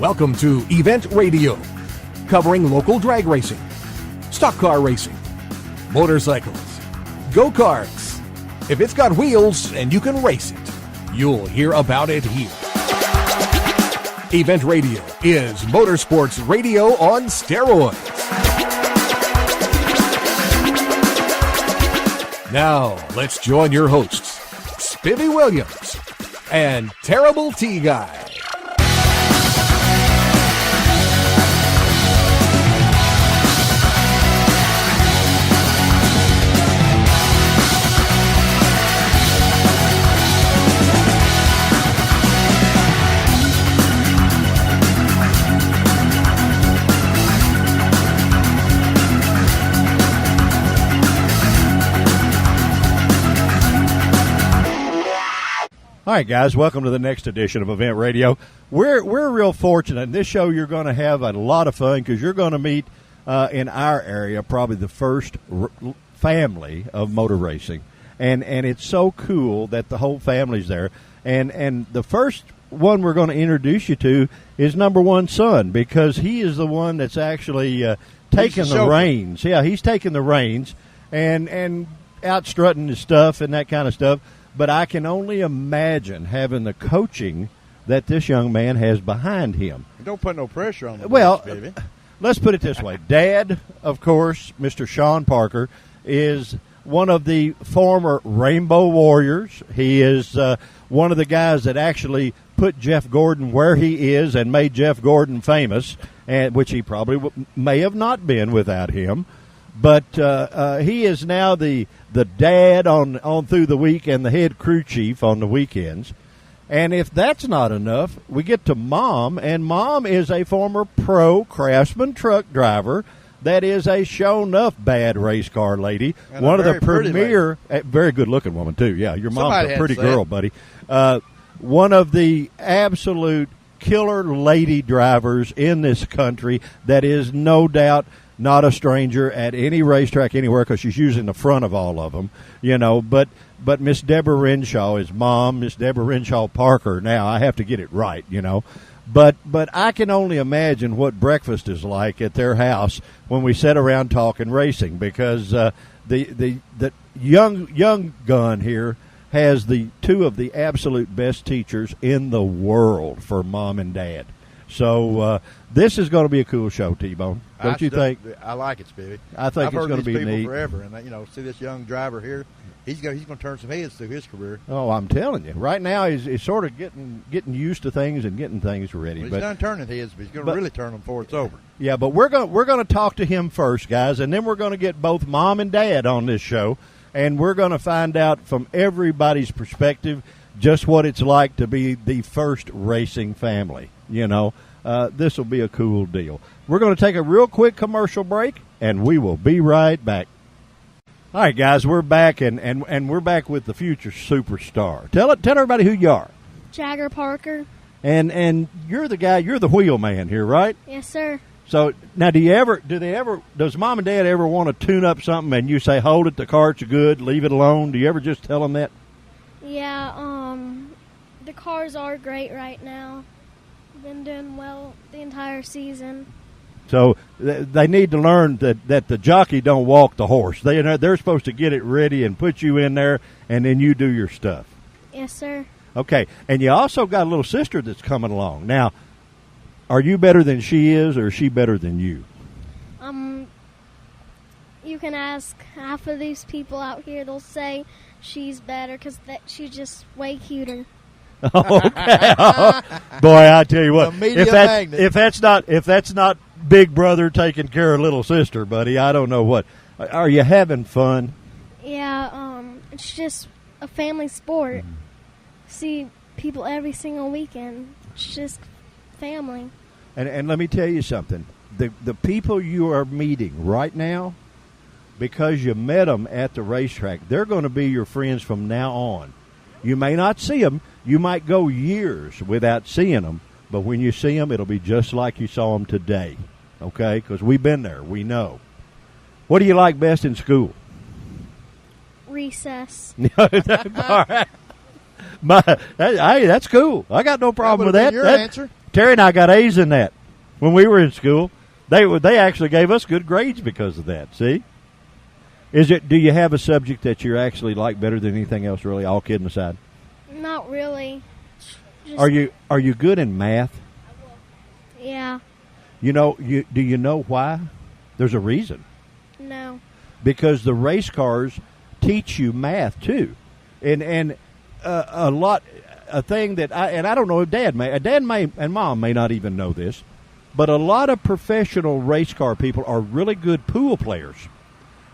Welcome to Event Radio, covering local drag racing, stock car racing, motorcycles, go-karts. If it's got wheels and you can race it, you'll hear about it here. Event Radio is motorsports radio on steroids. Now, let's join your hosts, Spivvy Williams and Terrible T Guy. All right, guys, welcome to the next edition of Event Radio. We're real fortunate. In this show, you're going to have a lot of fun because you're going to meet, in our area, probably the first family of motor racing. And it's so cool that the whole family's there. And the first one we're going to introduce you to is number one's son, because he is the one that's actually taking the reins. Yeah, he's taking the reins and out strutting his stuff and that kind of stuff. But I can only imagine having the coaching that this young man has behind him. Don't put no pressure on the baby. Let's put it this way. Dad, of course, Mr. Sean Parker, is one of the former Rainbow Warriors. He is one of the guys that actually put Jeff Gordon where he is and made Jeff Gordon famous, and which he probably may have not been without him. But he is now the dad on through the week and the head crew chief on the weekends. And if that's not enough, we get to Mom, and Mom is a former pro Craftsman truck driver that is a show-enough bad race car lady. And one of the premier, very good-looking woman, too. Yeah, your mom's a pretty girl, buddy. One of the absolute killer lady drivers in this country that is no doubt not a stranger at any racetrack anywhere, because she's using the front of all of them, you know. But Miss Deborah Renshaw is Mom, Miss Deborah Renshaw Parker. Now, I have to get it right, you know. But I can only imagine what breakfast is like at their house when we sit around talking racing, because the young gun here has the two of the absolute best teachers in the world for Mom and Dad. So this is going to be a cool show, T-Bone. Don't you think? I like it, Spivvy. I think it's going to be neat. I've heard these people forever, and see this young driver here. He's going to turn some heads through his career. Oh, I'm telling you, right now he's sort of getting used to things and getting things ready. Well, he's done turning heads, but he's going to really turn them before it's over. Yeah, but we're going to talk to him first, guys, and then we're going to get both Mom and Dad on this show, and we're going to find out from everybody's perspective just what it's like to be the first racing family. You know, this will be a cool deal. We're going to take a real quick commercial break, and we will be right back. All right, guys, we're back, and we're back with the future superstar. Tell everybody who you are. Jagger Parker. And you're the guy, you're the wheel man here, right? Yes, sir. So now, does Mom and Dad ever want to tune up something and you say, hold it, the carts are good, leave it alone? Do you ever just tell them that? Yeah, the cars are great right now. Been doing well the entire season. So they need to learn that the jockey don't walk the horse. They're supposed to get it ready and put you in there, and then you do your stuff. Yes, sir. Okay, and you also got a little sister that's coming along. Now, are you better than she is, or is she better than you? You can ask half of these people out here. They'll say she's better because she's just way cuter. Okay. Boy, I tell you what, if that's not big brother taking care of little sister, buddy, I don't know what. Are you having fun? Yeah, it's just a family sport. See people every single weekend. It's just family. And let me tell you something. The people you are meeting right now, because you met them at the racetrack, they're going to be your friends from now on. You may not see them. You might go years without seeing them, but when you see them, it'll be just like you saw them today, okay? Because we've been there. We know. What do you like best in school? Recess. All right. Hey, that's cool. I got no problem with that. Your answer. Terry and I got A's in that when we were in school. They actually gave us good grades because of that. See, do you have a subject that you actually like better than anything else? Really, all kidding aside. Not really. Are you good in math? Yeah. Do you know why? There's a reason. No. Because the race cars teach you math too, and a thing that I don't know if Dad may and Mom may not even know this, but a lot of professional race car people are really good pool players,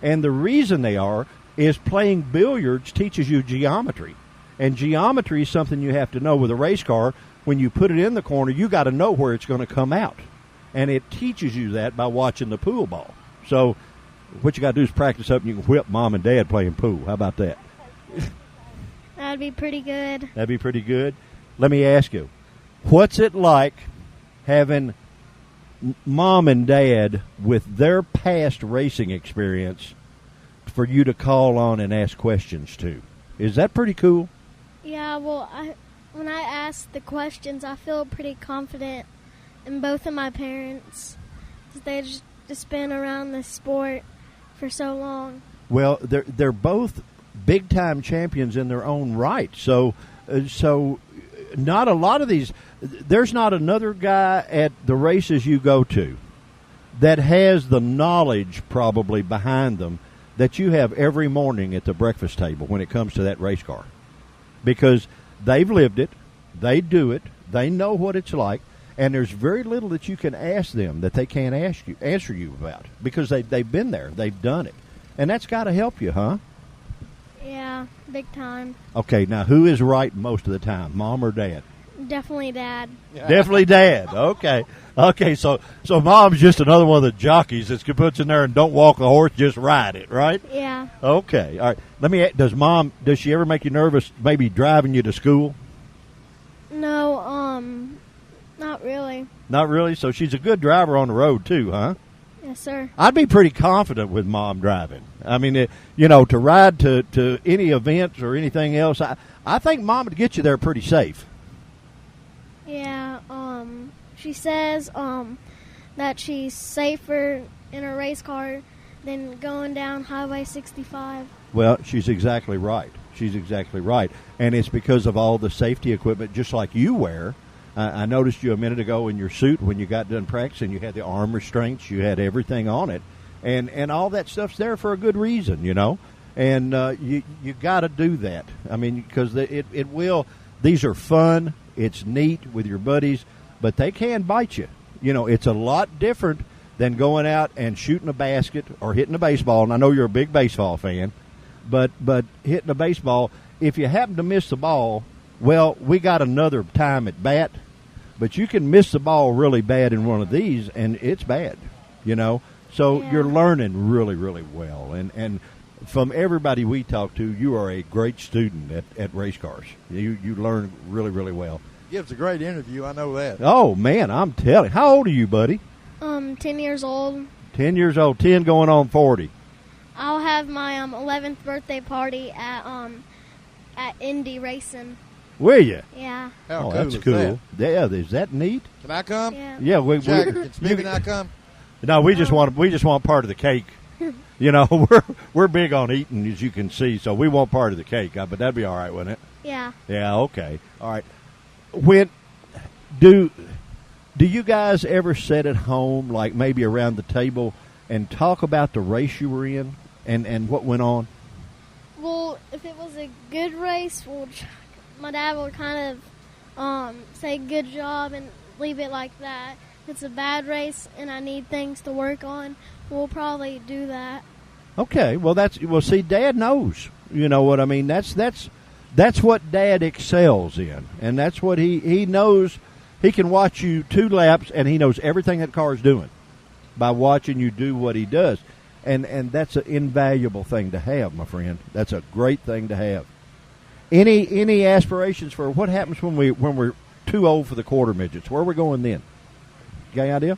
and the reason they are is playing billiards teaches you geometry, and geometry is something you have to know with a race car. When you put it in the corner, you got to know where it's going to come out, and it teaches you that by watching the pool ball. So what you got to do is practice up, and you can whip Mom and Dad playing pool. How about that? That'd be pretty good. That'd be pretty good. Let me ask you, what's it like having Mom and Dad with their past racing experience for you to call on and ask questions to? Is that pretty cool? Yeah, well, when I ask the questions, I feel pretty confident in both of my parents. They just been around this sport for so long. Well, they're both big-time champions in their own right. So not a lot of these. There's not another guy at the races you go to that has the knowledge probably behind them that you have every morning at the breakfast table when it comes to that race car, because they've lived it, they do it, they know what it's like, and there's very little that you can ask them that they can't answer you about, because they've been there, they've done it, and that's got to help you, huh? Yeah, big time. Okay, now who is right most of the time, Mom or Dad? Definitely Dad. Definitely Dad. Okay. So Mom's just another one of the jockeys that puts in there and don't walk the horse, just ride it, right? Yeah. Okay. All right. Does she ever make you nervous? Maybe driving you to school? No. Not really. Not really. So she's a good driver on the road too, huh? Yes, sir. I'd be pretty confident with Mom driving. I mean, to ride to any events or anything else, I think Mom would get you there pretty safe. Yeah, she says that she's safer in a race car than going down Highway 65. Well, she's exactly right. And it's because of all the safety equipment, just like you wear. I noticed you a minute ago in your suit when you got done practicing. You had the arm restraints. You had everything on it. And all that stuff's there for a good reason, And you got to do that. I mean, because it will. These are fun. It's neat with your buddies, but they can bite you. It's a lot different than going out and shooting a basket or hitting a baseball. And I know you're a big baseball fan, but hitting a baseball, if you happen to miss the ball, well, we got another time at bat, but you can miss the ball really bad in one of these, and it's bad, So Yeah. You're learning really, really well. And from everybody we talk to, you are a great student at race cars. You learn really, really well. Gives a great interview, I know that. Oh, man, I'm telling. How old are you, buddy? 10 years old. 10 years old, 10 going on 40. I'll have my 11th birthday party at Indy Racing. Will you? Yeah. How cool That's is cool. that? Yeah, is that neat? Can I come? Yeah. Yeah, Jagger, can Stevie and I come? No, we just want part of the cake. We're big on eating, as you can see, so we want part of the cake. But that'd be all right, wouldn't it? Yeah. Yeah. Okay. All right. When do you guys ever sit at home, like maybe around the table, and talk about the race you were in and what went on? Well, if it was a good race, my dad would kind of say good job and leave it like that. If it's a bad race and I need things to work on, we'll probably do that. Okay, see, Dad knows. You know what I mean? That's what Dad excels in, and that's what he knows. He can watch you 2 laps, and he knows everything that car's doing by watching you do what he does, and that's an invaluable thing to have, my friend. That's a great thing to have. Any aspirations for what happens when we're too old for the quarter midgets? Where are we going then? Got any idea?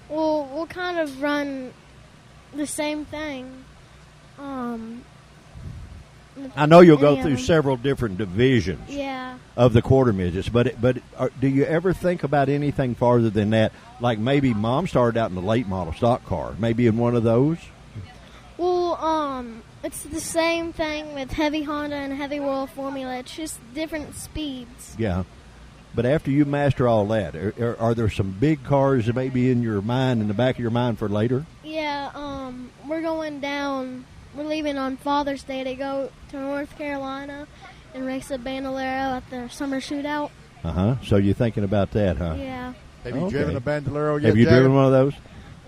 Well, we'll kind of run the same thing. I know you'll go through several different divisions Yeah. of the quarter midgets, but do you ever think about anything farther than that? Like maybe Mom started out in the late model stock car, maybe in one of those? Well, it's the same thing with heavy Honda and heavy Royal Formula. It's just different speeds. Yeah. But after you master all that, are there some big cars that may be in your mind, in the back of your mind for later? Yeah, we're going down. We're leaving on Father's Day to go to North Carolina and race a Bandolero at the summer shootout. So you're thinking about that, huh? Yeah. Have you driven a Bandolero yet? Have you driven one of those?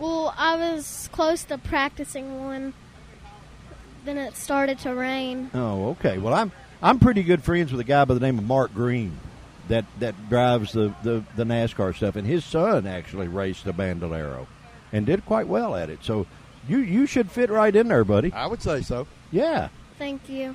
Well, I was close to practicing one. Then it started to rain. Oh, okay. Well, I'm pretty good friends with a guy by the name of Mark Green that drives the NASCAR stuff, and his son actually raced the Bandolero and did quite well at it. So you should fit right in there, buddy. I would say so. Yeah. Thank you.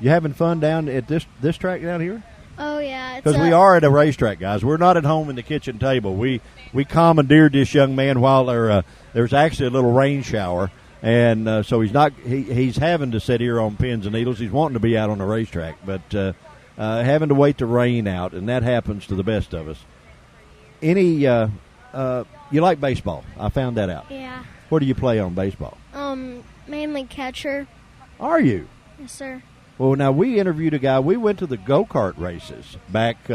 You having fun down at this track down here? Oh, yeah. Because we are at a racetrack, guys. We're not at home in the kitchen table. We commandeered this young man while there's actually a little rain shower, and so he's having to sit here on pins and needles. He's wanting to be out on the racetrack, but having to wait the rain out, and that happens to the best of us. You like baseball? I found that out. Yeah. Where do you play on baseball? Mainly catcher. Are you? Yes, sir. Well, now, we interviewed a guy. We went to the go-kart races back.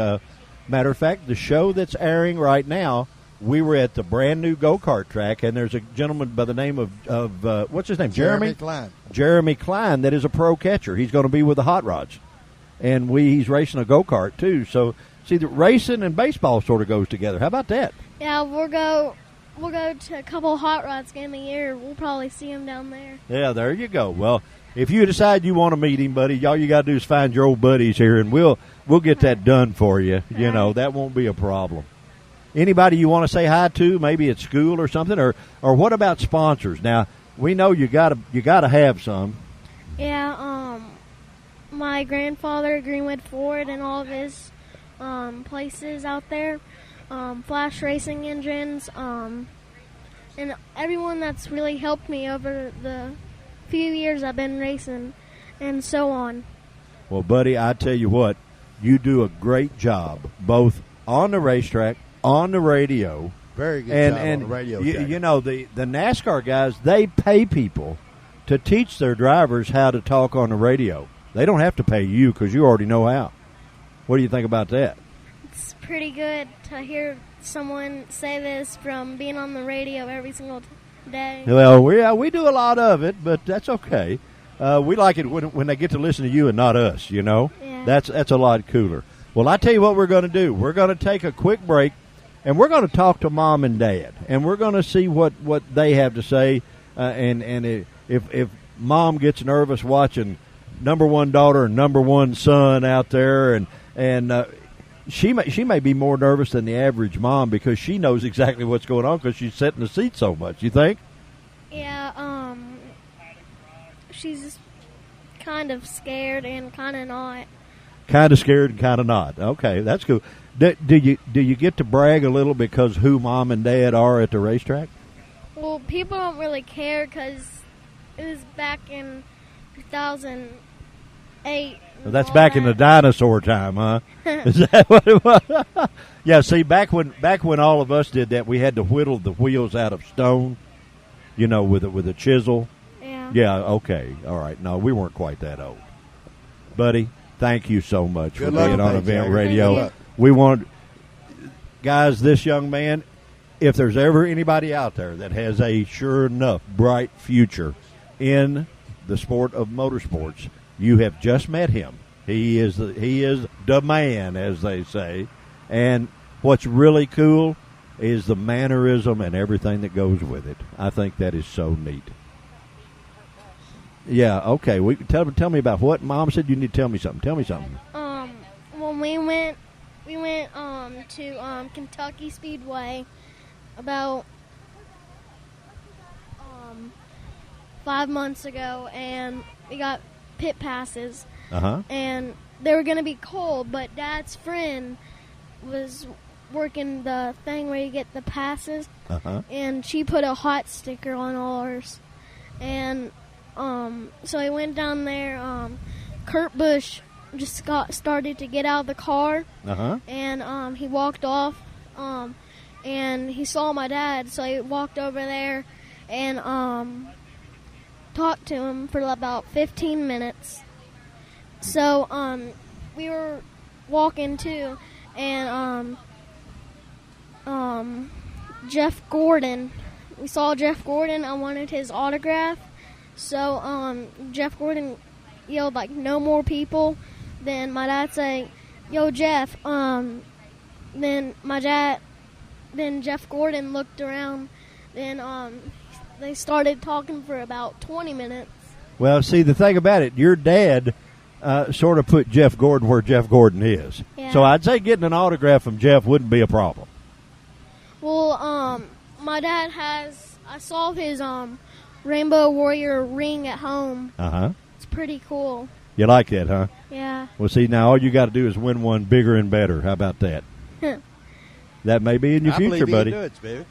Matter of fact, the show that's airing right now, we were at the brand-new go-kart track, and there's a gentleman by the name of what's his name? Jeremy Klein. Jeremy Klein, that is a pro catcher. He's going to be with the Hot Rods. And he's racing a go-kart, too. So, see, the racing and baseball sort of goes together. How about that? Yeah, we'll go to a couple Hot Rods game a year. We'll probably see him down there. Yeah, there you go. Well, if you decide you want to meet him, buddy, all you got to do is find your old buddies here, and we'll get that done for you. You know, that won't be a problem. Anybody you want to say hi to, maybe at school or something, or what about sponsors? Now, we know you got to have some. Yeah, my grandfather, Greenwood Ford, and all of his places out there, Flash Racing Engines, and everyone that's really helped me over the few years I've been racing, and so on. Well, buddy, I tell you what, you do a great job, both on the racetrack, on the radio. Very good job on the radio. You know, the NASCAR guys, they pay people to teach their drivers how to talk on the radio. They don't have to pay you because you already know how. What do you think about that? It's pretty good to hear someone say this from being on the radio every single day. Well, we do a lot of it, but that's okay. We like it when they get to listen to you and not us, you know. Yeah. That's a lot cooler. Well, I tell you what we're going to do. We're going to take a quick break, and we're going to talk to Mom and Dad, and we're going to see what they have to say. And if Mom gets nervous watching number one daughter and number one son out there, and she may be more nervous than the average mom because she knows exactly what's going on because she's sitting in the seat so much. You think? Yeah, she's kind of scared and kind of not. Kind of scared and kind of not. Okay, that's cool. Do you get to brag a little because who Mom and Dad are at the racetrack? Well, people don't really care because it was back in 2008. Well, that's back in the dinosaur time, huh? Is that what it was? Yeah. See, back when all of us did that, we had to whittle the wheels out of stone. You know, with a chisel. Yeah. Yeah. Okay. All right. No, we weren't quite that old, buddy. Thank you so much for being on Event Radio. We want, guys, this young man, if there's ever anybody out there that has a sure enough bright future in the sport of motorsports, you have just met him. He is the man, as they say. And what's really cool is the mannerism and everything that goes with it. I think that is so neat. Yeah, okay. Tell me about what Mom said. You need to tell me something. Tell me something. When we went to Kentucky Speedway about 5 months ago, and we got pit passes. And they were going to be cold, but Dad's friend was working the thing where you get the passes, and she put a hot sticker on ours. And So I went down there. Kurt Busch just started to get out of the car, and he walked off, and he saw my dad, so I walked over there and talked to him for about 15 minutes. So we were walking too, and Jeff Gordon, we saw Jeff Gordon. I wanted his autograph, so Jeff Gordon yelled like, "No more people." Then my dad said, "Yo, Jeff." Then Jeff Gordon looked around. Then they started talking for about 20 minutes. Well, see, the thing about it, your dad sort of put Jeff Gordon where Jeff Gordon is. Yeah. So I'd say getting an autograph from Jeff wouldn't be a problem. Well, my dad I saw his Rainbow Warrior ring at home. It's pretty cool. You like that, huh? Yeah. Well, see, now all you got to do is win one bigger and better. How about that? That may be in your future, buddy.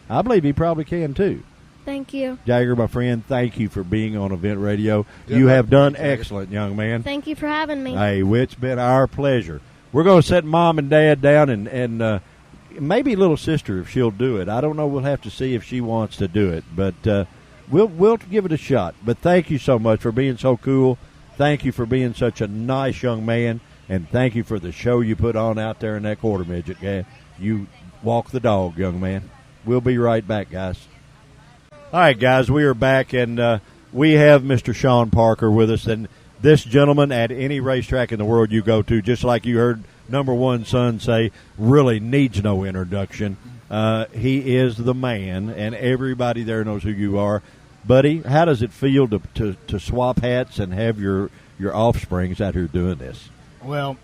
I believe he probably can, too. Thank you. Jagger, my friend, thank you for being on Event Radio. You have done excellent, young man. Thank you for having me. Hey, it's been our pleasure. We're going to set Mom and Dad down and maybe little sister if she'll do it. I don't know. We'll have to see if she wants to do it, but we'll give it a shot. But thank you so much for being so cool. Thank you for being such a nice young man, and thank you for the show you put on out there in that quarter midget game. You walk the dog, young man. We'll be right back, guys. All right, guys, we are back, and we have Mr. Sean Parker with us. And this gentleman, at any racetrack in the world you go to, just like you heard number one son say, really needs no introduction. He is the man, and everybody there knows who you are. Buddy, how does it feel to swap hats and have your offsprings out here doing this? Well,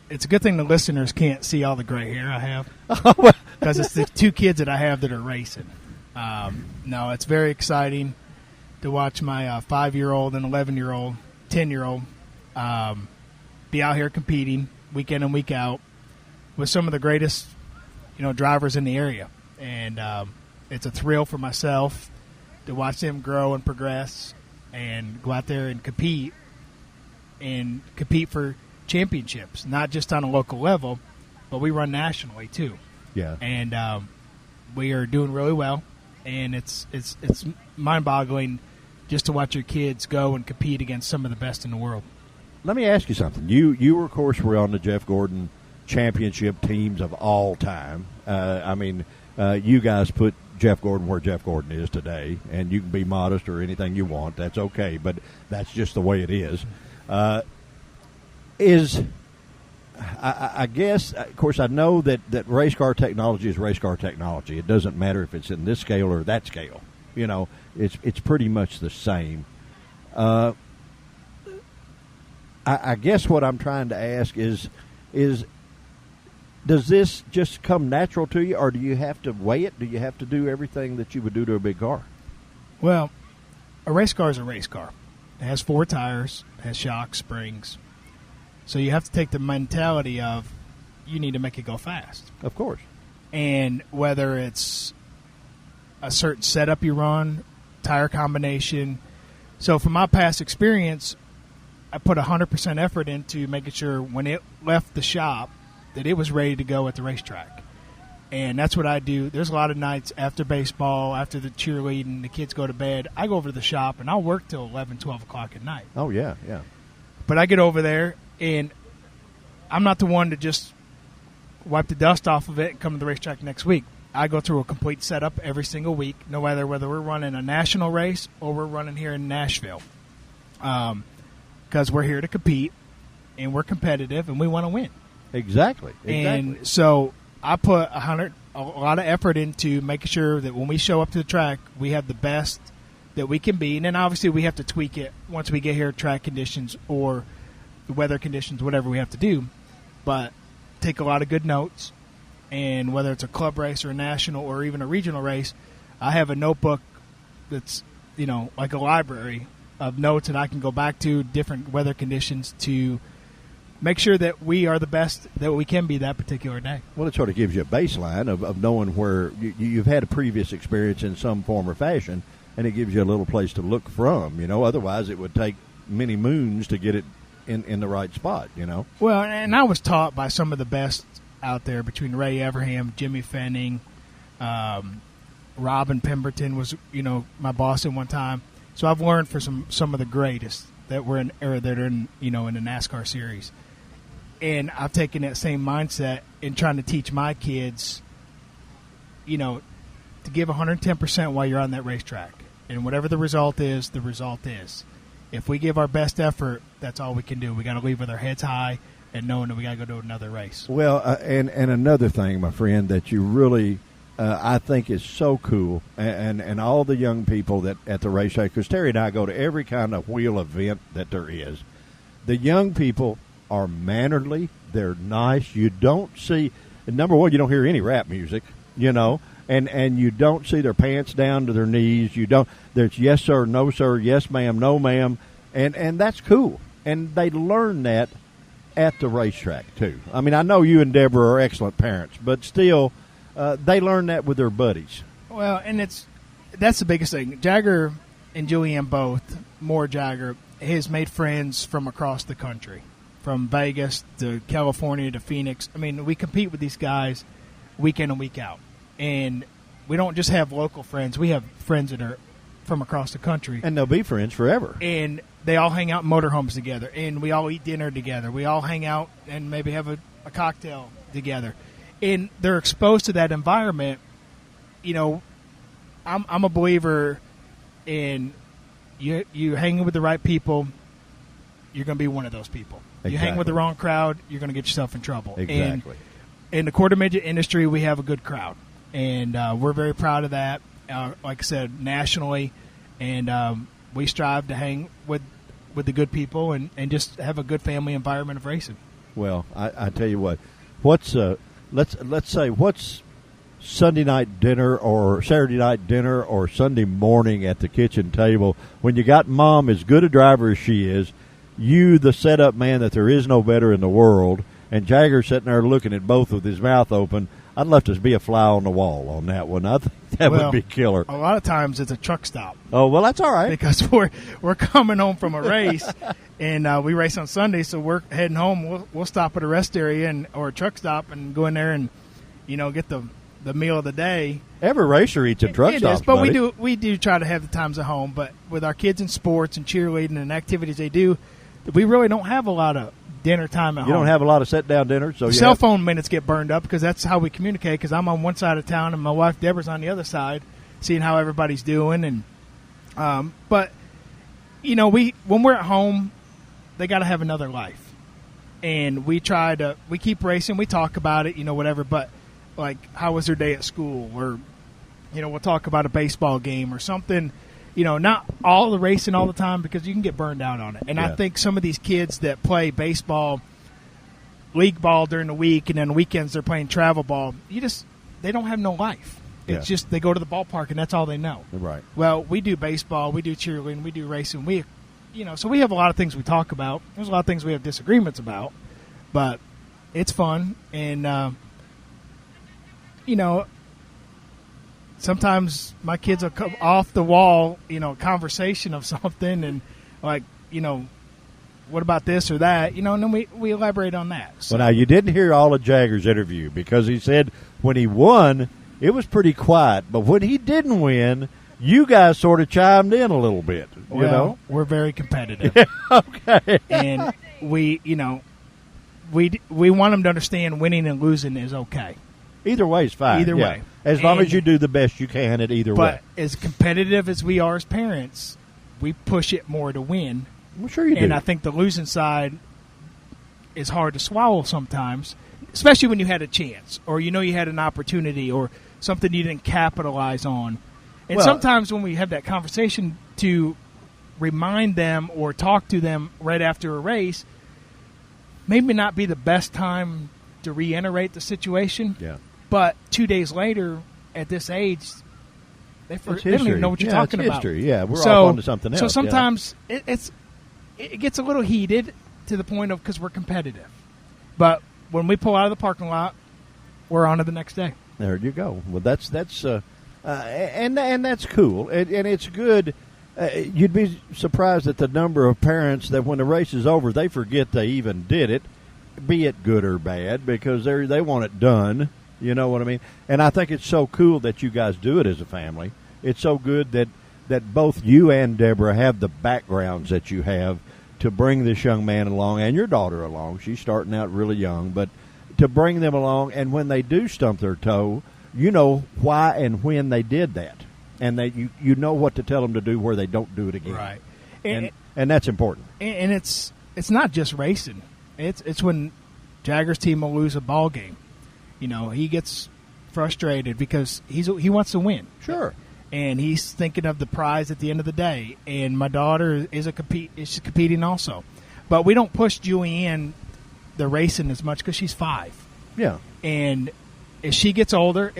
it's a good thing the listeners can't see all the gray hair I have, because it's the two kids that I have that are racing. No, it's very exciting to watch my 5-year-old and 11-year-old, 10-year-old be out here competing week in and week out with some of the greatest, drivers in the area. And it's a thrill for myself to watch them grow and progress and go out there and compete for championships, not just on a local level, but we run nationally too. Yeah. And we are doing really well, and it's mind-boggling just to watch your kids go and compete against some of the best in the world. Let me ask you something. You of course, were on the Jeff Gordon championship teams of all time. You guys put Jeff Gordon where Jeff Gordon is today, and you can be modest or anything you want. That's okay, but that's just the way it is. I guess, of course, I know that race car technology is race car technology. It doesn't matter if it's in this scale or that scale. It's pretty much the same. I guess what I'm trying to ask is does this just come natural to you, or do you have to weigh it? Do you have to do everything that you would do to a big car? Well, a race car is a race car. It has 4 tires, it has shocks, springs. So you have to take the mentality of you need to make it go fast. Of course. And whether it's a certain setup you run, tire combination. So from my past experience, I put 100% effort into making sure when it left the shop that it was ready to go at the racetrack. And that's what I do. There's a lot of nights after baseball, after the cheerleading, the kids go to bed, I go over to the shop and I'll work till 11, 12 o'clock at night. Oh, yeah. But I get over there, and I'm not the one to just wipe the dust off of it and come to the racetrack next week. I go through a complete setup every single week, no matter whether we're running a national race or we're running here in Nashville. Because we're here to compete, and we're competitive, and we want to win. Exactly. And so I put a lot of effort into making sure that when we show up to the track, we have the best that we can be. And then obviously we have to tweak it once we get here, track conditions or the weather conditions, whatever we have to do. But take a lot of good notes. And whether it's a club race or a national or even a regional race, I have a notebook that's, like a library of notes that I can go back to, different weather conditions, to make sure that we are the best that we can be that particular day. Well, it sort of gives you a baseline of knowing where you've had a previous experience in some form or fashion and it gives you a little place to look from. Otherwise it would take many moons to get it in the right spot. Well, and I was taught by some of the best out there between Ray Everham, Jimmy Fenning, Robin Pemberton was my boss at one time. So I've learned from some of the greatest that were in the NASCAR series. And I've taken that same mindset in trying to teach my kids, to give 110% while you're on that racetrack. And whatever the result is, the result is. If we give our best effort, that's all we can do. We got to leave with our heads high and knowing that we got to go to another race. Well, and another thing, my friend, that you really I think is so cool, and all the young people that at the racetrack, because Terry and I go to every kind of wheel event that there is. The young people are mannerly. They're nice. You don't see, number one, you don't hear any rap music, and you don't see their pants down to their knees. You don't. There's yes sir, no sir, yes ma'am, no ma'am, and that's cool. And they learn that at the racetrack too. I mean, I know you and Deborah are excellent parents, but still, they learn that with their buddies. Well, and that's the biggest thing. Jagger and Julianne both, more Jagger, has made friends from across the country, from Vegas to California to Phoenix. I mean, we compete with these guys week in and week out. And we don't just have local friends. We have friends that are from across the country. And they'll be friends forever. And they all hang out in motorhomes together. And we all eat dinner together. We all hang out and maybe have a cocktail together. And they're exposed to that environment. I'm a believer in you hanging with the right people, you're going to be one of those people. Exactly. You hang with the wrong crowd, you're going to get yourself in trouble. Exactly. And in the quarter midget industry, we have a good crowd. And we're very proud of that, like I said, nationally. And we strive to hang with the good people and just have a good family environment of racing. Well, I tell you what, what's let's say what's Sunday night dinner or Saturday night dinner or Sunday morning at the kitchen table when you got Mom as good a driver as she is, you the setup man that there is no better in the world, and Jagger sitting there looking at both with his mouth open. I'd love to be a fly on the wall on that one. I think that would be killer. A lot of times it's a truck stop. Oh, well, that's all right. Because we're coming home from a race, and we race on Sunday, so we're heading home. We'll stop at a rest area or a truck stop and go in there and, get the meal of the day. Every racer eats a truck stop, but buddy. we do try to have the times at home. But with our kids in sports and cheerleading and activities they do, we really don't have a lot of dinner time at home. You don't have a lot of sit-down dinners? So cell phone minutes get burned up because that's how we communicate, because I'm on one side of town and my wife Deborah's on the other side, seeing how everybody's doing. And but, when we're at home, they got to have another life. And we keep racing, we talk about it, whatever, but like, how was their day at school? Or, we'll talk about a baseball game or something. Not all the racing all the time because you can get burned out on it. And I think some of these kids that play baseball, league ball during the week, and then weekends they're playing travel ball, they don't have no life. It's just they go to the ballpark and that's all they know. Right. Well, we do baseball, we do cheerleading, we do racing. So we have a lot of things we talk about. There's a lot of things we have disagreements about, but it's fun. And, sometimes my kids will come off the wall, conversation of something and like, what about this or that, and then we elaborate on that. So. Well, now you didn't hear all of Jagger's interview because he said when he won, it was pretty quiet. But when he didn't win, you guys sort of chimed in a little bit, We're very competitive. Okay. And we want them to understand winning and losing is okay. Either way is fine. Either way. As long as you do the best you can at either way. But as competitive as we are as parents, we push it more to win. Well, sure you do. And I think the losing side is hard to swallow sometimes, especially when you had a chance or you had an opportunity or something you didn't capitalize on. And sometimes when we have that conversation to remind them or talk to them right after a race, maybe not be the best time to reiterate the situation. Yeah. But 2 days later, at this age, they don't even know what you're talking about. History. Yeah, we're off onto something else. So sometimes it gets a little heated to the point of because we're competitive. But when we pull out of the parking lot, we're on to the next day. There you go. Well, that's and that's cool, and it's good. You'd be surprised at the number of parents that when the race is over, they forget they even did it, be it good or bad, because they want it done. You know what I mean? And I think it's so cool that you guys do it as a family. It's so good that both you and Deborah have the backgrounds that you have to bring this young man along and your daughter along. She's starting out really young, but to bring them along, and when they do stump their toe, you know why and when they did that. And you know what to tell them to do where they don't do it again. Right. And that's important. And it's not just racing. It's when Jagger's team will lose a ball game. You know, he gets frustrated because he wants to win. Sure. And he's thinking of the prize at the end of the day. And my daughter is competing also. But we don't push Julianne the racing as much because she's 5. Yeah. And as she gets older,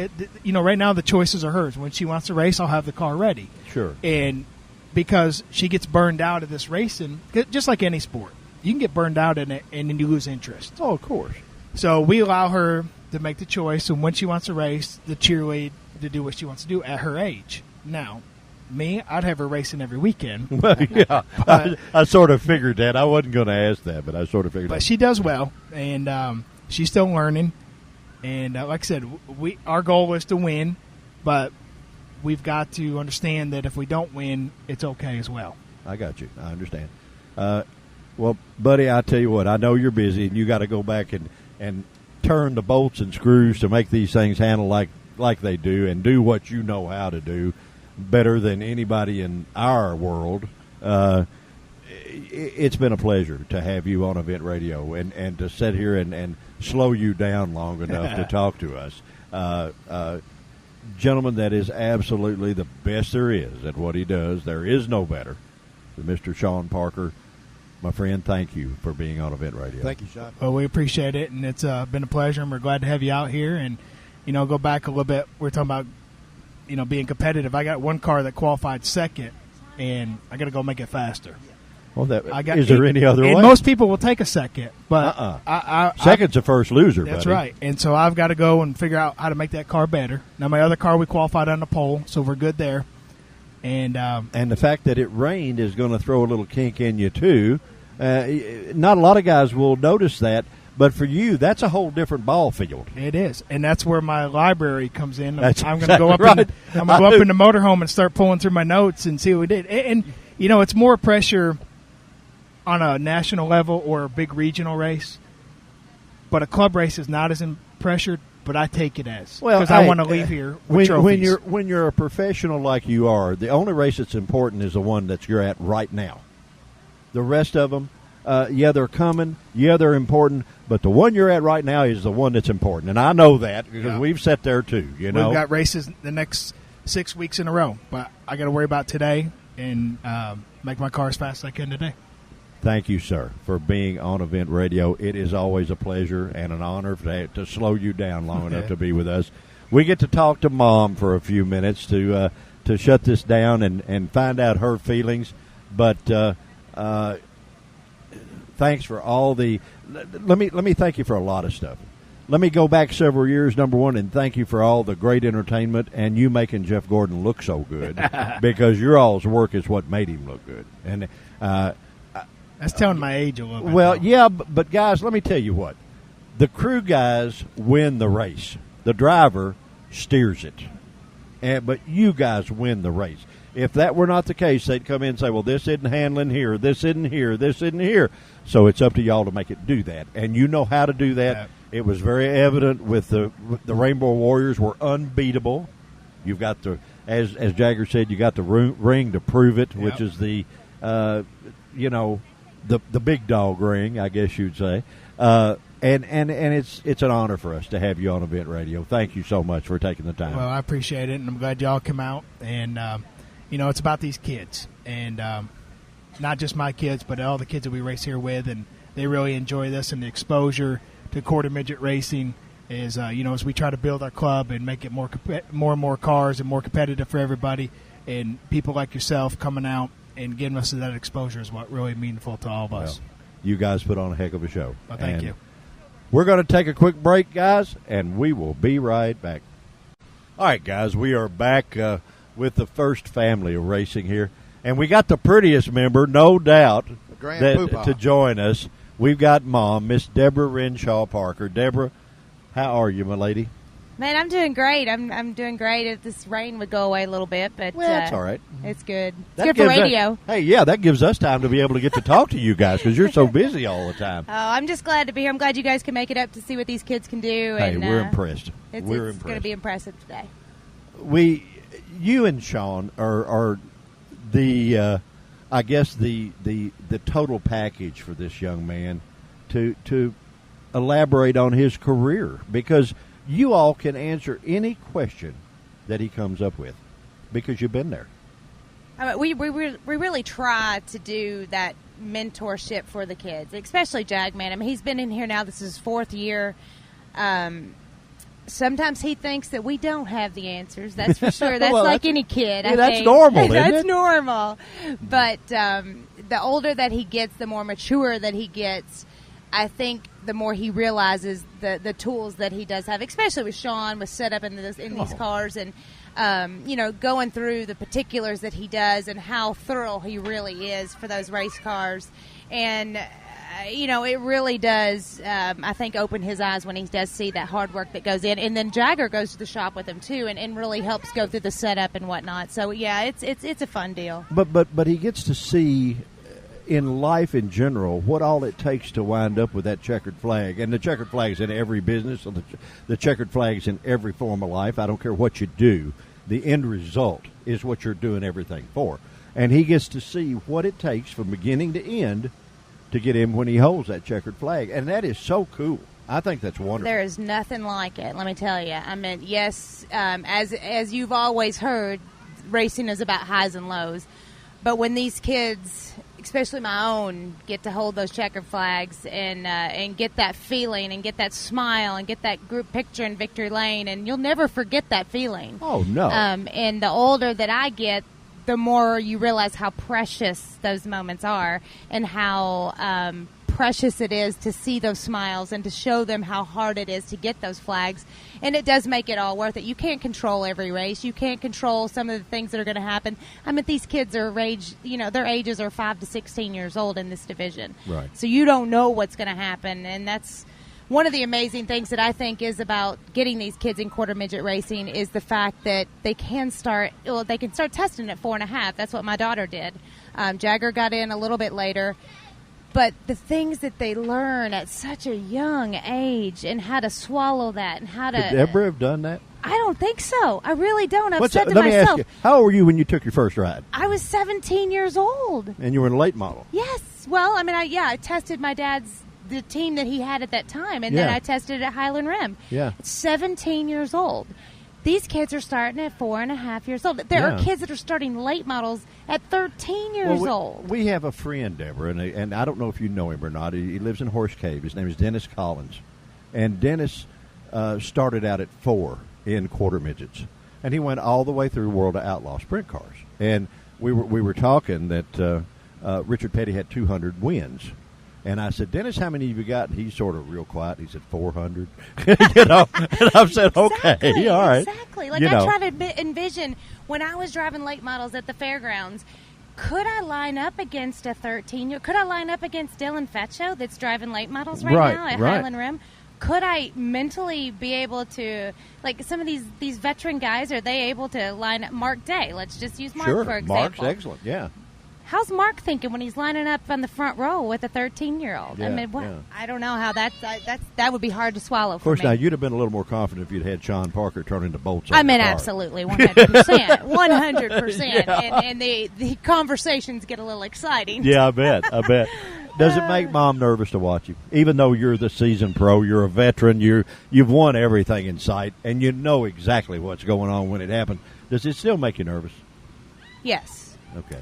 right now the choices are hers. When she wants to race, I'll have the car ready. Sure. And because she gets burned out of this racing, just like any sport, you can get burned out in it and then you lose interest. Oh, of course. So we allow her to make the choice, and when she wants to race, the cheerlead to do what she wants to do at her age. Now, me, I'd have her racing every weekend. Well, yeah, I sort of figured that. I wasn't going to ask that, but I sort of figured that. But she does well, and she's still learning. And like I said, our goal is to win, but we've got to understand that if we don't win, it's okay as well. I got you. I understand. Well, buddy, I tell you what, I know you're busy, and you got to go back and turn the bolts and screws to make these things handle like they do, and do what you know how to do better than anybody in our world. It's been a pleasure to have you on Event Radio and to sit here and slow you down long enough to talk to us. Gentleman that is absolutely the best there is at what he does. There is no better than Mr. Sean Parker. My friend, thank you for being on Event Radio. Thank you, Sean. Well, we appreciate it, and it's been a pleasure, and we're glad to have you out here. And, go back a little bit. We're talking about, being competitive. I got one car that qualified second, and I got to go make it faster. Well, is there any other way? Most people will take a second, but second's a first loser. That's buddy. right. And so I've got to go and figure out how to make that car better. Now, my other car, we qualified on the pole, so we're good there. And the fact that it rained is going to throw a little kink in you too. Not a lot of guys will notice that, but for you, that's a whole different ball field. It is, and that's where my library comes in. I'm going to go up. Right. I'm going to go up in the motorhome and start pulling through my notes and see what we did. And it's more pressure on a national level or a big regional race, but a club race is not as pressured. But I take it as because I want to leave here with trophies. When you're a professional like you are, the only race that's important is the one that you're at right now. The rest of them, they're coming, they're important, but the one you're at right now is the one that's important, and I know that because we've sat there too. We've got races the next 6 weeks in a row, but I got to worry about today and make my car as fast as I can today. Thank you, sir, for being on Event Radio. It is always a pleasure and an honor to slow you down long enough to be with us. We get to talk to Mom for a few minutes to shut this down and find out her feelings. But thanks for all the. Let me thank you for a lot of stuff. Let me go back several years, number one, and thank you for all the great entertainment and you making Jeff Gordon look so good because your all's work is what made him look good. And that's telling my age a little bit. Well, yeah, but guys, let me tell you what. The crew guys win the race. The driver steers it. But you guys win the race. If that were not the case, they'd come in and say, well, this isn't handling here, this isn't here, this isn't here. So it's up to y'all to make it do that. And you know how to do that. Yeah. It was very evident with the Rainbow Warriors were unbeatable. You've got as Jagger said, you got the ring to prove it, which is the big dog ring, I guess you'd say. And it's an honor for us to have you on Event Radio. Thank you so much for taking the time. Well, I appreciate it, and I'm glad y'all come out. And, it's about these kids. And not just my kids, but all the kids that we race here with. And they really enjoy this. And the exposure to quarter midget racing is, as we try to build our club and make it more and more cars and more competitive for everybody. And people like yourself coming out and giving us that exposure is what really meaningful to all of us. Well, you guys put on a heck of a show. Well, thank you. We're going to take a quick break, guys, and we will be right back. All right, guys, we are back with the first family of racing here. And we got the prettiest member, no doubt, to join us. We've got Mom, Miss Deborah Renshaw Parker. Deborah, how are you, my lady? Man, I'm doing great. I'm doing great. If this rain would go away a little bit, but that's all right. It's good. It's good for radio. That gives us time to be able to get to talk to you guys because you're so busy all the time. Oh, I'm just glad to be here. I'm glad you guys can make it up to see what these kids can do. Hey, we're impressed. It's impressed. going to be impressive today. You and Sean are the, I guess the total package for this young man to elaborate on his career, because you all can answer any question that he comes up with because you've been there. I mean, we really try to do that mentorship for the kids, especially Jagman. I mean, he's been in here now. This is his 4th year. Sometimes he thinks that we don't have the answers. That's for sure. That's like any kid. I that's think. Normal, isn't That's it? normal. But the older that he gets, the more mature that he gets, I think the more he realizes the tools that he does have, especially with Sean, with setup in these cars, and going through the particulars that he does and how thorough he really is for those race cars. And it really does, I think, open his eyes when he does see that hard work that goes in. And then Jagger goes to the shop with him, too, and really helps go through the setup and whatnot. So, yeah, it's a fun deal. But he gets to see in life in general what all it takes to wind up with that checkered flag. And the checkered flag's in every business. So the checkered flag's in every form of life. I don't care what you do. The end result is what you're doing everything for. And he gets to see what it takes from beginning to end to get him when he holds that checkered flag. And that is so cool. I think that's wonderful. There is nothing like it, let me tell you. I mean, yes, as you've always heard, racing is about highs and lows. But when these kids, especially my own, get to hold those checkered flags and get that feeling and get that smile and get that group picture in Victory Lane, and you'll never forget that feeling. Oh, no. And the older that I get, the more you realize how precious those moments are and how precious it is to see those smiles and to show them how hard it is to get those flags. And it does make it all worth it. You can't control every race. You can't control some of the things that are going to happen. I mean, these kids are their ages are 5 to 16 years old in this division. Right. So you don't know what's going to happen, and that's one of the amazing things that I think is about getting these kids in quarter midget racing is the fact that they can start testing at 4.5. That's what my daughter did. Jagger got in a little bit later. But the things that they learn at such a young age and how to swallow that and how to... Could Deborah have done that? I don't think so. I really don't. I've said to let myself... me ask you, how old were you when you took your first ride? I was 17 years old. And you were in a late model? Yes. Well, I mean, I tested the team that he had at that time, and then I tested it at Highland Rim. Yeah. 17 years old. These kids are starting at 4.5 years old. There are kids that are starting late models at 13 years old. We have a friend, Deborah, and I don't know if you know him or not. He lives in Horse Cave. His name is Dennis Collins. And Dennis started out at 4 in quarter midgets. And he went all the way through World of Outlaw sprint cars. And we were talking that Richard Petty had 200 wins. And I said, Dennis, how many have you got? And he's sort of real quiet. He said, 400. And I've said, okay, all right. Exactly. Like, I try to envision when I was driving late models at the fairgrounds, could I line up against a 13-year? Could I line up against Dylan Fetcho that's driving late models right now at Highland Rim? Could I mentally be able to, like some of these veteran guys, are they able to line up? Mark Day, let's just use Mark for example. Mark's excellent, yeah. How's Mark thinking when he's lining up on the front row with a 13-year-old? Yeah, I mean, I don't know how that would be hard to swallow for me. Of course, now you'd have been a little more confident if you'd had Sean Parker turn into bolts. I mean, absolutely, 100%, 100%, and the conversations get a little exciting. Yeah, I bet. Does it make Mom nervous to watch you? Even though you're the seasoned pro, you're a veteran, you've won everything in sight, and you know exactly what's going on when it happens. Does it still make you nervous? Yes. Okay.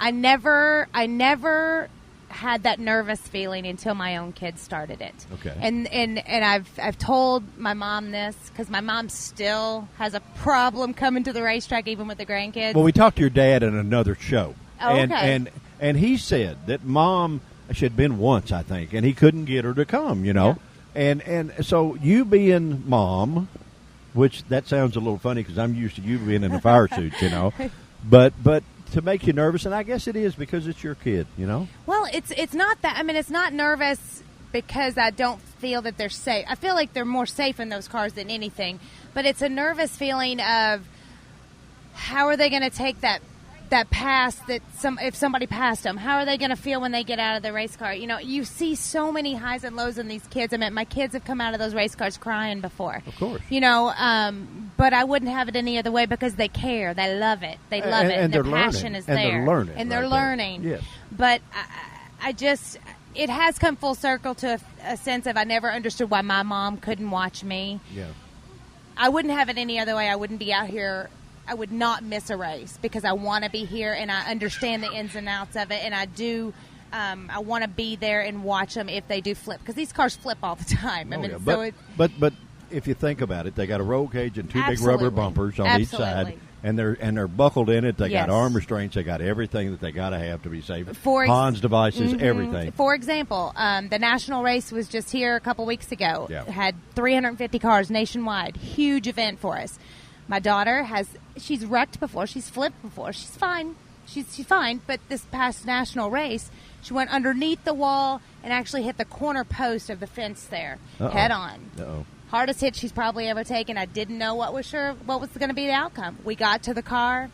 I never had that nervous feeling until my own kids started it. Okay. And I've told my mom this because my mom still has a problem coming to the racetrack even with the grandkids. Well, we talked to your dad in another show. Oh, okay. And he said that Mom, she had been once, I think, and he couldn't get her to come, Yeah. And so you being Mom, which that sounds a little funny because I'm used to you being in a fire suit, But to make you nervous, and I guess it is because it's your kid, Well, it's not that. I mean, it's not nervous because I don't feel that they're safe. I feel like they're more safe in those cars than anything. But it's a nervous feeling of how are they going to take that pass that if somebody passed them, how are they going to feel when they get out of the race car? You see so many highs and lows in these kids. I mean, my kids have come out of those race cars crying before. Of course. But I wouldn't have it any other way because they care. They love it. They love it. And their passion is there. And they're learning. And they're learning. Yes. But it has come full circle to a sense of I never understood why my mom couldn't watch me. Yeah. I wouldn't have it any other way. I wouldn't be out here. I would not miss a race because I want to be here and I understand the ins and outs of it, and I do. I want to be there and watch them if they do flip because these cars flip all the time. But if you think about it, they got a roll cage and two big rubber bumpers on each side, and they're buckled in it. They got arm restraints. They got everything that they got to have to be safe. Hans devices, everything. For example, the national race was just here a couple weeks ago. Yeah. It had 350 cars nationwide. Huge event for us. My daughter she's wrecked before. She's flipped before. She's fine. She's fine. But this past national race, she went underneath the wall and actually hit the corner post of the fence there, head on. Uh-oh. Hardest hit she's probably ever taken. I didn't know what was going to be the outcome. We got to the car.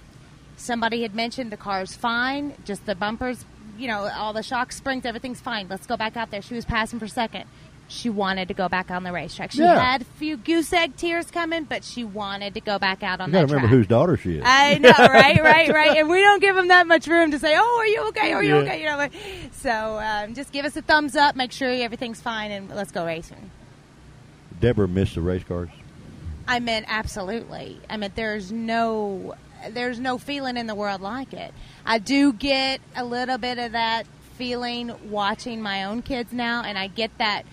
Somebody had mentioned the car's fine, just the bumpers, all the shock springs, everything's fine. Let's go back out there. She was passing for second. She wanted to go back on the racetrack. She had a few goose egg tears coming, but she wanted to go back out on that track. You got to remember whose daughter she is. I know, right. And we don't give them that much room to say, "Oh, are you okay? Are you okay?" So just give us a thumbs up, make sure everything's fine, and let's go racing. Deborah missed the race cars. I mean, absolutely. I mean, there's no feeling in the world like it. I do get a little bit of that feeling watching my own kids now, and I get that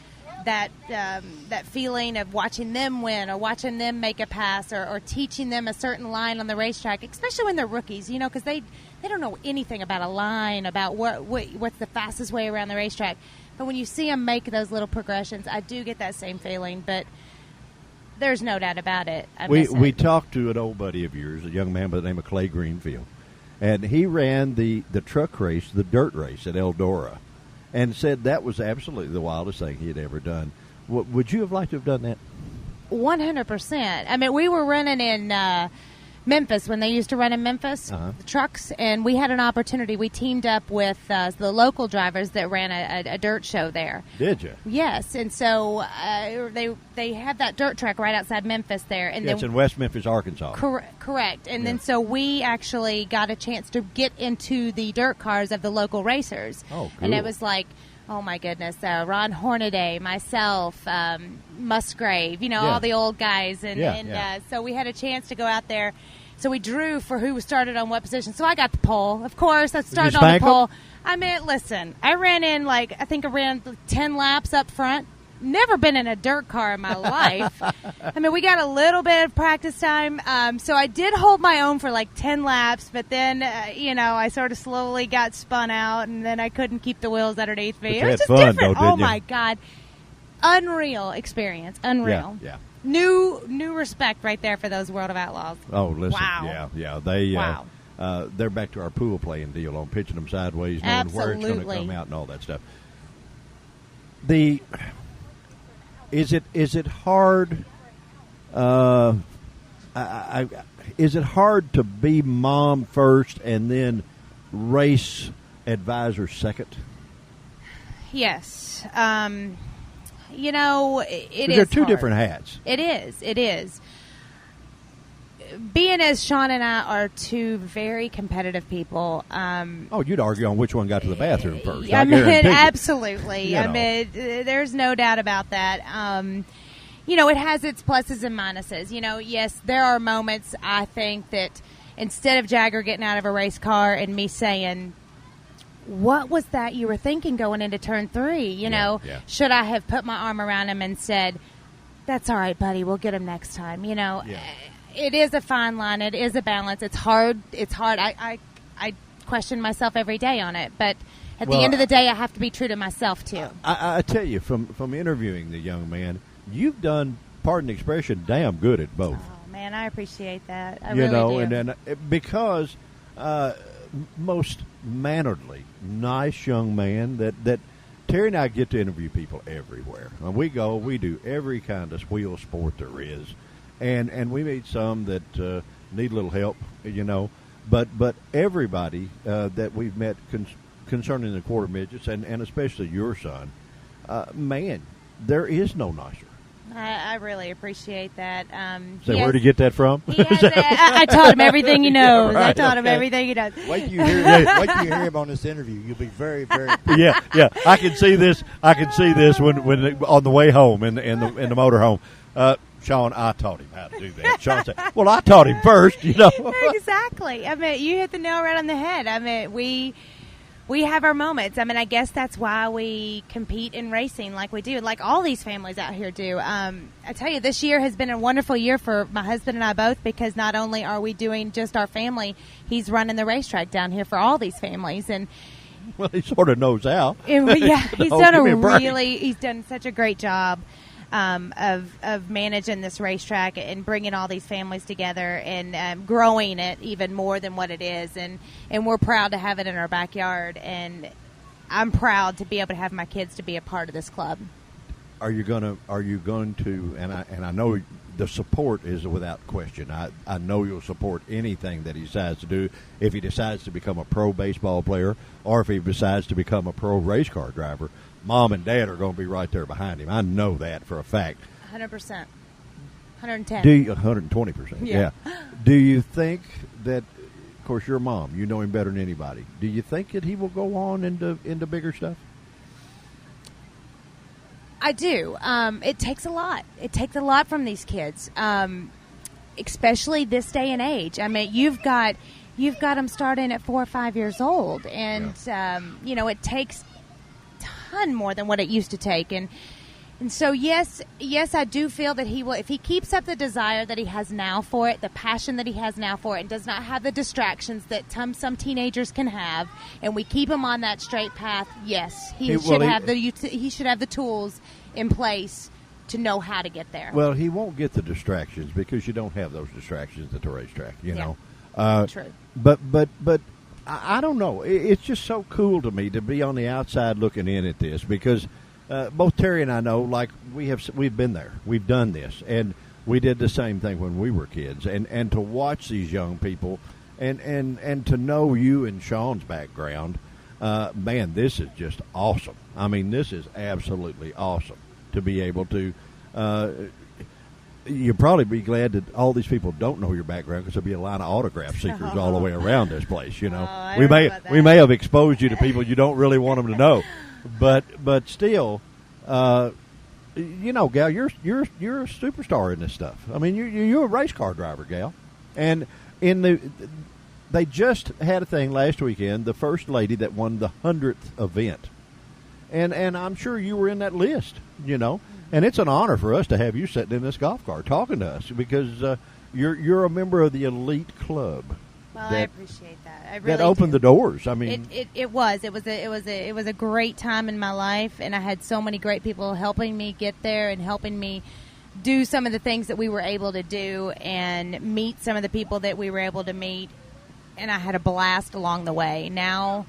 feeling of watching them win or watching them make a pass or teaching them a certain line on the racetrack, especially when they're rookies, because they don't know anything about a line, about what's the fastest way around the racetrack. But when you see them make those little progressions, I do get that same feeling, but there's no doubt about it. We talked to an old buddy of yours, a young man by the name of Clay Greenfield, and he ran the truck race, the dirt race at Eldora, and said that was absolutely the wildest thing he had ever done. Would you have liked to have done that? 100%. I mean, we were running in Memphis when they used to run in Memphis, the trucks, and we had an opportunity. We teamed up with the local drivers that ran a dirt show there. Did you? Yes, and so they had that dirt track right outside Memphis there. And it's in West Memphis, Arkansas. Correct. And then so we actually got a chance to get into the dirt cars of the local racers. Oh, cool. And it was like, oh my goodness, Ron Hornaday, myself, Musgrave, all the old guys. So we had a chance to go out there. So we drew for who started on what position. So I got the pole. Of course, I started on the pole. I mean, listen, I ran in I ran 10 laps up front. Never been in a dirt car in my life. I mean, we got a little bit of practice time. So I did hold my own for 10 laps, but then, I sort of slowly got spun out, and then I couldn't keep the wheels underneath me. It was just different. Though, my God. Unreal experience. Unreal. Yeah. New respect right there for those World of Outlaws. Oh, listen. Wow. Yeah. They're back to our pool playing deal on pitching them sideways, knowing where it's going to come out and all that stuff. Is it hard? Is it hard to be mom first and then race advisor second? Yes. It is. They're two hard. different hats. It is. Being as Sean and I are two very competitive people. You'd argue on which one got to the bathroom first. I mean, absolutely. I mean, there's no doubt about that. It has its pluses and minuses. Yes, there are moments I think that instead of Jagger getting out of a race car and me saying, what was that you were thinking going into turn 3? Should I have put my arm around him and said, that's all right, buddy, we'll get him next time, It is a fine line. It is a balance. It's hard. I question myself every day on it, but at the end of the day, I have to be true to myself too. I tell you, from interviewing the young man, you've done pardon the expression, damn good at both. Oh man, I appreciate that. I you really know, do. and then because most mannerly, nice young man that Terry and I get to interview people everywhere. And we do every kind of wheel sport there is, and we meet some that need a little help, you know. But everybody that we've met concerning the quarter midgets, and especially your son, man, there is no nicer. I really appreciate that. So where did you get that from? I taught him everything he knows. Right, I taught him everything he does. Wait till you hear him on this interview. You'll be very, very. Yeah. I can see this. when on the way home in the motorhome. Sean, I taught him how to do that. Sean said, "Well, I taught him first, you know." Exactly. I mean, you hit the nail right on the head. I mean, we have our moments. I mean, I guess that's why we compete in racing like we do, like all these families out here do. I tell you, this year has been a wonderful year for my husband and I both, because not only are we doing just our family, he's running the racetrack down here for all these families. And well, he sort of knows how. Yeah, he's done he's done such a great job of managing this racetrack and bringing all these families together and growing it even more than what it is. And we're proud to have it in our backyard. And I'm proud to be able to have my kids to be a part of this club. Are you going to? And I know the support is without question. I know you'll support anything that he decides to do. If he decides to become a pro baseball player, or if he decides to become a pro race car driver, Mom and Dad are going to be right there behind him. I know that for a fact. 100%. 110. 120%. Yeah. Do you think that, of course, your mom, you know him better than anybody. Do you think that he will go on into bigger stuff? I do. It takes a lot. It takes a lot from these kids, especially this day and age. I mean, you've got them starting at 4 or 5 years old, and it takes ton more than what it used to take. And so yes, I do feel that he will, if he keeps up the desire that he has now for it, the passion that he has now for it, and does not have the distractions that some teenagers can have, and we keep him on that straight path. Yes, he should have the tools in place to know how to get there. Well, he won't get the distractions because you don't have those distractions at the racetrack. You know. True. But I don't know. It's just so cool to me to be on the outside looking in at this, because both Terry and I know, like, we've been there. We've done this, and we did the same thing when we were kids. And to watch these young people and to know you and Sean's background, man, this is just awesome. I mean, this is absolutely awesome to be able to you'll probably be glad that all these people don't know your background, because there'll be a line of autograph seekers all the way around this place. You know, we may have exposed you to people you don't really want them to know, but still, you know, gal, you're a superstar in this stuff. I mean, you're a race car driver, gal, and they just had a thing last weekend. The first lady that won the 100th event, and I'm sure you were in that list. You know. And it's an honor for us to have you sitting in this golf cart talking to us, because you're a member of the elite club. Well, I appreciate that. I really that opened the doors. I mean, it was a great time in my life, and I had so many great people helping me get there and helping me do some of the things that we were able to do and meet some of the people that we were able to meet, and I had a blast along the way. Now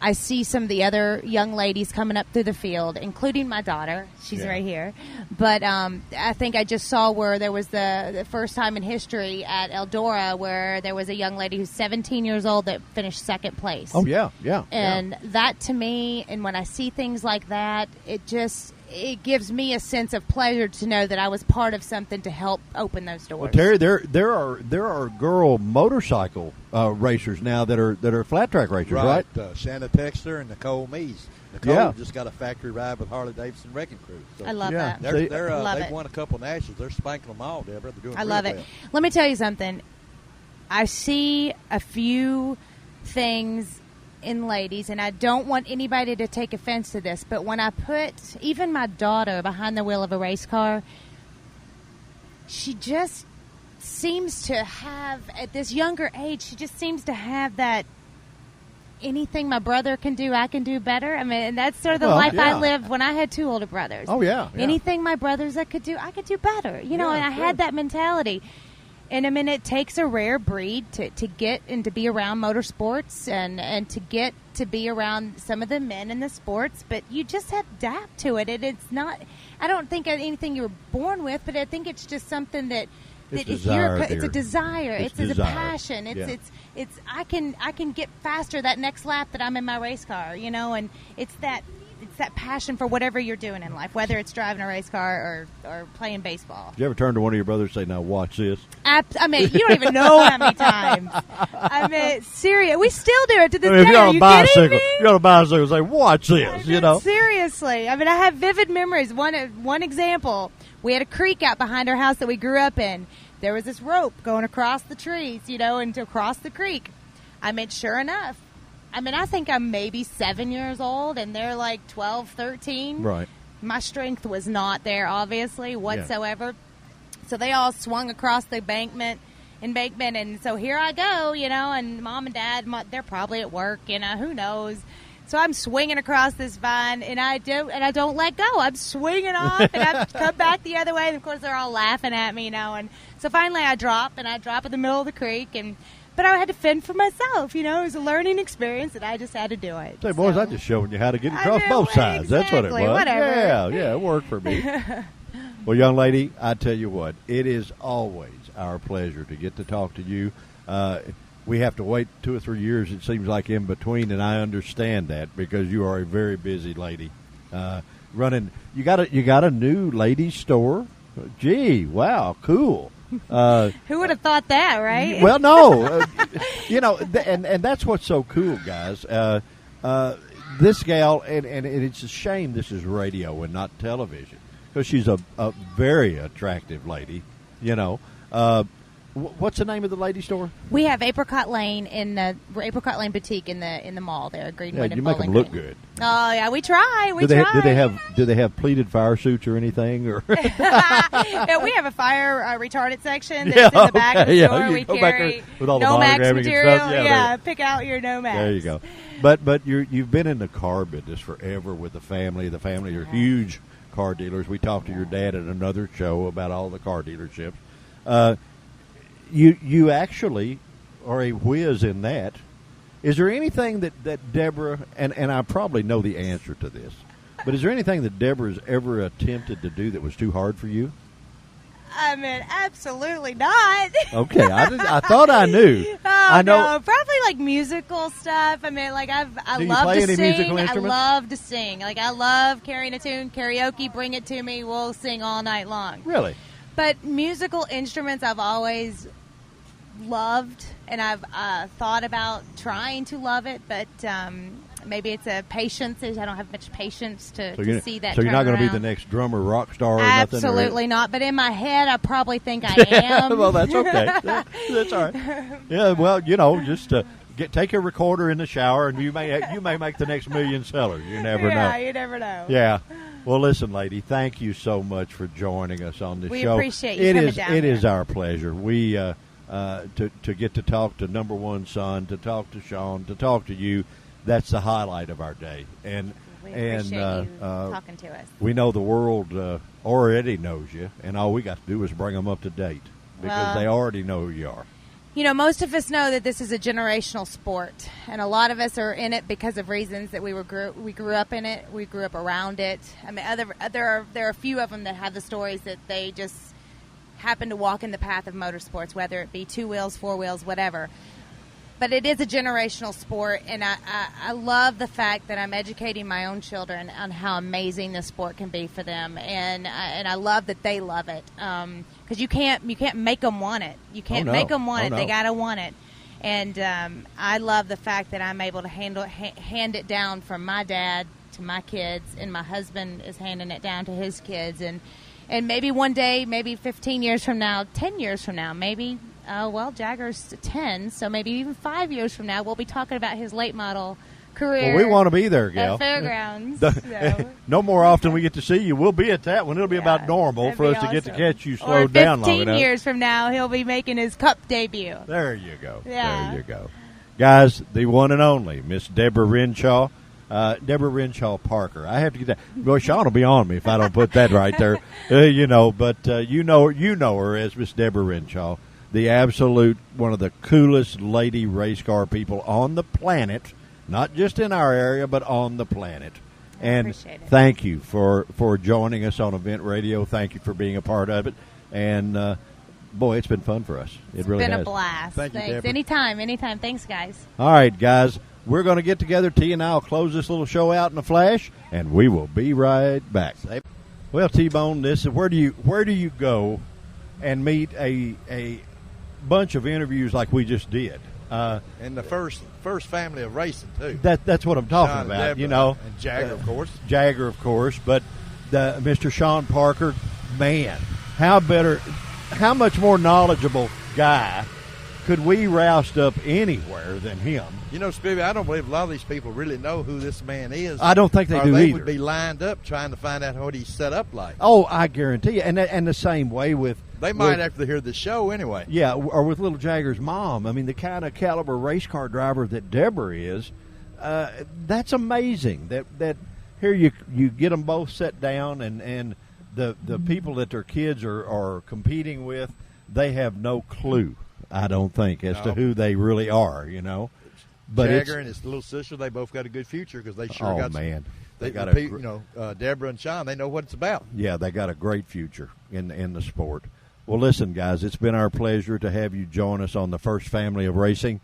I see some of the other young ladies coming up through the field, including my daughter. She's right here. But I think I just saw where there was the first time in history at Eldora where there was a young lady who's 17 years old that finished second place. Oh, yeah. And that, to me, and when I see things like that, it gives me a sense of pleasure to know that I was part of something to help open those doors. Well, Terry, there are girl motorcycle racers now that are flat track racers, right? Shanna Texter and Nicole Mees. Nicole just got a factory ride with Harley Davidson Wrecking Crew. So I love that. They've won a couple nationals. They're spanking them all, Deborah. They're doing. I love it. Let me tell you something. I see a few things in ladies, and I don't want anybody to take offense to this, but when I put even my daughter behind the wheel of a race car, she just seems to have, at this younger age, she just seems to have that anything my brother can do, I can do better. I mean, and that's sort of the life I lived when I had 2 older brothers. Oh, yeah. Anything my brothers could do, I could do better. You know, and I had that mentality. And I mean, it takes a rare breed to get and to be around motorsports and to get to be around some of the men in the sports. But you just have to adapt to it. And it's not, I don't think anything you were born with, but I think it's just something that it's it's a desire. It's a passion. It's I can get faster that next lap that I'm in my race car, you know, and it's that passion for whatever you're doing in life, whether it's driving a race car or playing baseball. Did you ever turn to one of your brothers and say, "Now watch this"? I mean, you don't even know how many times. I mean, serious. We still do it to this day. If you're Are on a you bicycle, kidding me? you're on a bicycle, say, "Watch this," you know. Seriously. I mean, I have vivid memories. One example. We had a creek out behind our house that we grew up in. There was this rope going across the trees, you know, and across the creek. I mean, sure enough. I mean, I think I'm maybe 7 years old, and they're like 12, 13. Right. My strength was not there, obviously, whatsoever. Yeah. So they all swung across the embankment, and so here I go, you know, and Mom and Dad, they're probably at work, you know, who knows. So I'm swinging across this vine, and I don't let go. I'm swinging off, and I come back the other way, and of course they're all laughing at me, you know. And so finally I drop in the middle of the creek, but I had to fend for myself, you know. It was a learning experience, and I just had to do it. Say, boys, I'm just showing you how to get across both sides. Exactly, that's what it was. Whatever. Yeah, it worked for me. Well, young lady, I tell you what, it is always our pleasure to get to talk to you. We have to wait 2 or 3 years, it seems like, in between, and I understand that because you are a very busy lady. Running, you got a new ladies store. Gee, wow, cool. Who would have thought that, right? Well, no, you know, and that's what's so cool, guys. This gal, and it's a shame this is radio and not television because she's a very attractive lady. You know, what's the name of the lady store? We have Apricot Lane Apricot Lane Boutique in the mall there, Greenwood. Yeah, you make them look good. Oh yeah, we try. Do they have pleated fire suits or anything? Or yeah, we have a fire retardant section that's in the back of the store. We carry with all the Nomex material. Stuff. Yeah, pick out your Nomex. There you go. But you've been in the car business forever with the family. The family are huge car dealers. We talked to your dad at another show about all the car dealerships. You actually are a whiz in that. Is there anything that Deborah, and I probably know the answer to this, but is there anything that Deborah's ever attempted to do that was too hard for you? I mean, absolutely not. Okay, I thought I knew. Oh, I know. No, probably like musical stuff. I mean, like I do you love play to any sing. musical instruments? I love to sing. Like I love carrying a tune, karaoke. Bring it to me. We'll sing all night long. Really? But musical instruments, I've always loved, and I've thought about trying to love it, but maybe it's a patience. I don't have much patience to see that. So you're not going to be around. the next drummer rock star or Absolutely not. But in my head, I probably think I am. Well, that's okay. That's all right. Yeah, well, you know, just take a recorder in the shower, and you may make the next million sellers. You never know. Yeah, you never know. Yeah. Well, listen, lady, thank you so much for joining us on this show. We appreciate you coming down. It is our pleasure. We to get to talk to number one son, to talk to Sean, to talk to you. That's the highlight of our day. And we appreciate you talking to us. We know the world already knows you, and all we got to do is bring them up to date because they already know who you are. You know, most of us know that this is a generational sport, and a lot of us are in it because of reasons that we grew up in it, we grew up around it. I mean, there are a few of them that have the stories that they just happen to walk in the path of motorsports, whether it be 2 wheels, 4 wheels, whatever. But it is a generational sport, and I love the fact that I'm educating my own children on how amazing this sport can be for them, and I love that they love it. Because you can't make them want it. You can't make them want it. No. They gotta want it. And I love the fact that I'm able to hand it down from my dad to my kids, and my husband is handing it down to his kids. And maybe one day, maybe 15 years from now, 10 years from now, maybe. Jagger's 10, so maybe even 5 years from now, we'll be talking about his late model career. Well, we want to be there, gal. At Fairgrounds. No more often we get to see you. We'll be at that one. It'll be about normal for us to get to catch you slowed down long enough. 15 years from now, he'll be making his Cup debut. There you go. Yeah. There you go. Guys, the one and only Miss Deborah Renshaw. Deborah Renshaw Parker. I have to get that. Boy, Sean will be on me if I don't put that right there. You know her as Miss Deborah Renshaw, the absolute one of the coolest lady race car people on the planet, not just in our area, but on the planet. And thank you for joining us on Event Radio. Thank you for being a part of it. And boy, it's been fun for us. It really has. It's been a blast. Thanks. Anytime. Thanks, guys. All right, guys. We're going to get together. T and I will close this little show out in a flash, and we will be right back. Well, T-Bone, this is where do you go and meet a bunch of interviews like we just did? And the first family of racing too. That's what I'm talking Sean about. Deborah, You know, and Jagger, of course. Jagger, of course, but Mr. Sean Parker, man, how much more knowledgeable guy could we roust up anywhere than him? You know, Spivey, I don't believe a lot of these people really know who this man is. I don't think they do They either. would be lined up trying to find out what he's set up like. Oh, I guarantee you. And the same way with... They might after they hear the show anyway. Yeah, or with little Jagger's mom. I mean, the kind of caliber race car driver that Deborah is, that's amazing. That here you get them both set down, and the people that their kids are competing with, they have no clue, I don't think, as to who they really are, you know. But Jagger and his little sister, they both got a good future because they sure got. Oh man, they got Deborah and Sean. They know what it's about. Yeah, they got a great future in the sport. Well, listen, guys, it's been our pleasure to have you join us on the First Family of Racing.